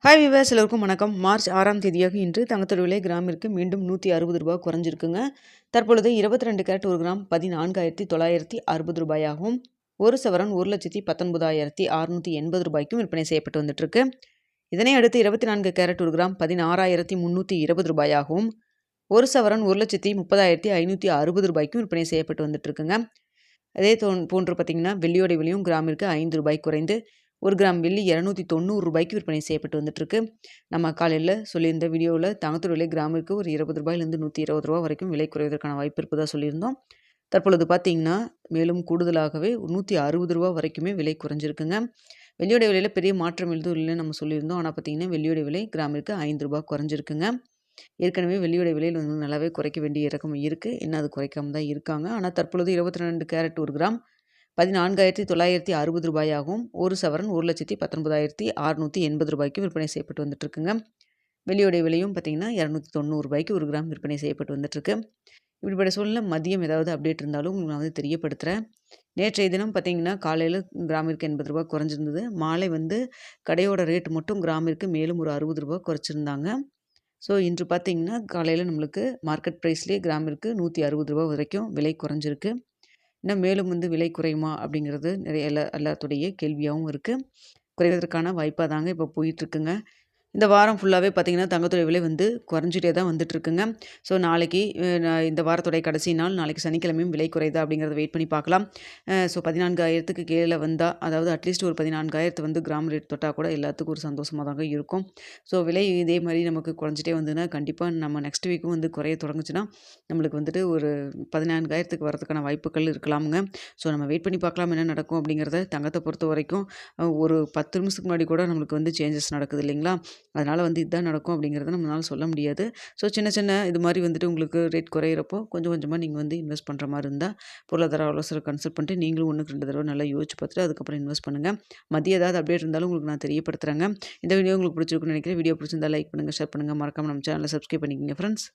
Hi viewers, எல்லோருக்கும் வணக்கம். March 6ஆம் தேதியாக இன்று தங்கத்தோட விலை கிராமிற்கு மீண்டும் ரூ. 160 குறைஞ்சிருக்குங்க. தற்பொழுது 22 கேரட் 1 கிராம் 14,960 ரூபாயாகவும், ஒரு சவரன் 1,19,680 ரூபாய்க்கும் விற்பனை செய்யப்பட்டு வந்துட்டுருக்கு. இதனை அடுத்து 24 கேரட் 1 கிராம் 16,320 ரூபாயாகவும், ஒரு சவரன் 1,30,560 ரூபாய்க்கும் விற்பனை செய்யப்பட்டு வந்துட்டுருக்குங்க. அதே போன்று பார்த்தீங்கன்னா, வெள்ளியோட விலையும் கிராமிற்கு ரூ. 5 குறைந்து 1 கிராம் வெள்ளி 290 ரூபாய்க்கு விற்பனை செய்யப்பட்டு வந்துட்டுருக்கு. நம்ம காலையில் சொல்லியிருந்த வீடியோவில் தங்கத்தோட விலை கிராமிற்கு ஒரு ரூ. 20லேருந்து ரூ. 120 வரைக்கும் விலை குறைவதற்கான வாய்ப்பு இருப்பதாக சொல்லியிருந்தோம். தற்பொழுது பார்த்தீங்கன்னா, மேலும் கூடுதலாகவே ரூ. 160 வரைக்குமே விலை குறைஞ்சிருக்குங்க. வெள்ளியோட விலையில் பெரிய மாற்றம் எதுவும் இல்லைன்னு நம்ம சொல்லியிருந்தோம். ஆனால் பார்த்தீங்கன்னா, வெள்ளியோட விலை கிராமிற்கு ரூ. 5 குறைஞ்சிருக்குங்க. ஏற்கனவே வெள்ளியோட விலையில் வந்து நல்லாவே குறைக்க வேண்டிய இறக்கம் இருக்குது. இன்னும் அது குறைக்காம தான் இருக்காங்க. ஆனால் தற்பொழுது 22 கேரட் 1 கிராம் 14,960 ரூபாயாகவும், ஒரு சவரன் 1,19,680 ரூபாய்க்கு விற்பனை செய்யப்பட்டு வந்துட்டுருக்குங்க. வெள்ளியோடைய விலையும் பார்த்திங்கன்னா ரூ. 290 1 கிராம் விற்பனை செய்யப்பட்டு வந்துட்டுருக்கு. இப்படிப்பட்ட சூழ்நிலை மதியம் ஏதாவது அப்டேட் இருந்தாலும் நான் வந்து தெரியப்படுத்துகிறேன். நேற்றைய தினம் பார்த்திங்கன்னா காலையில் கிராமிற்கு ரூ. 80 குறைஞ்சிருந்தது. மாலை வந்து கடையோட ரேட் மட்டும் கிராமிற்கு மேலும் ஒரு ரூ. 60 குறைச்சிருந்தாங்க. ஸோ இன்று பார்த்திங்கன்னா காலையில் நம்மளுக்கு மார்க்கெட் ப்ரைஸ்லேயே கிராமிற்கு ரூ. 160 வரைக்கும் விலை குறைஞ்சிருக்கு. இன்னும் மேலும் வந்து விலை குறையுமா அப்படிங்கிறது நிறைய எல்லாத்துடைய கேள்வியாகவும் இருக்குது. குறைவதற்கான வாய்ப்பாக தாங்க இப்போ போயிட்டுருக்குங்க. இந்த வாரம் ஃபுல்லாகவே பார்த்திங்கன்னா தங்கத்தோட விலை வந்து குறைஞ்சிட்டே தான் வந்துட்டுருக்குங்க. ஸோ நாளைக்கு இந்த வாரத்துடைய கடைசி நாள், நாளைக்கு சனிக்கிழமையும் விலை குறையுதா அப்படிங்கிறத வெயிட் பண்ணி பார்க்கலாம். ஸோ 14,000க்கு கீழே வந்தால், அதாவது அட்லீஸ்ட் ஒரு 14,000 வந்து கிராம் ரேட் தொட்டால் கூட எல்லாத்துக்கும் ஒரு சந்தோஷமாக தாங்க இருக்கும். ஸோ விலை இதே மாதிரி நமக்கு குறைஞ்சிட்டே வந்ததுன்னா கண்டிப்பாக நம்ம நெக்ஸ்ட் வீக்கும் வந்து குறைய தொடங்குச்சுன்னா நம்மளுக்கு வந்துட்டு ஒரு 14,000க்கு வரதுக்கான வாய்ப்புகள் இருக்கலாமுங்க. ஸோ நம்ம வெயிட் பண்ணி பார்க்கலாம் என்ன நடக்கும் அப்படிங்கிறத. தங்கத்தை பொறுத்த வரைக்கும் ஒரு 10 நிமிஷத்துக்கு முன்னாடி கூட நம்மளுக்கு வந்து சேஞ்சஸ் நடக்குது இல்லைங்களா? அதனால் வந்து இதுதான் நடக்கும் அப்படிங்கிறத நம்மளால சொல்ல முடியாது. ஸோ சின்ன சின்ன இது மாதிரி வந்துட்டு உங்களுக்கு ரேட் குறையிறப்போ கொஞ்சம் கொஞ்சமாக நீங்கள் வந்து இன்வெஸ்ட் பண்ணுற மாதிரி இருந்தால் பொருளாதார ஆலோசகரை கன்சல்ட் பண்ணிட்டு நீங்களும் 1க்கு 2 தடவை நல்லா யோசிச்சு பார்த்துட்டு அதுக்கப்புறம் இன்வெஸ்ட் பண்ணுங்கள். மதியம் ஏதாவது அப்டேட் இருந்தாலும் உங்களுக்கு நான் தெரியப்படுத்துகிறேங்க. இந்த வீடியோ உங்களுக்கு பிடிச்சிருக்குன்னு நினைக்கிறேன். வீடியோ பிடிச்சிருந்தா லைக் பண்ணுங்கள், ஷேர் பண்ணுங்கள். மறக்காமல் நம்ம சேனலை சப்ஸ்கிரைப் பண்ணிக்கோங்க ஃப்ரெண்ட்ஸ்.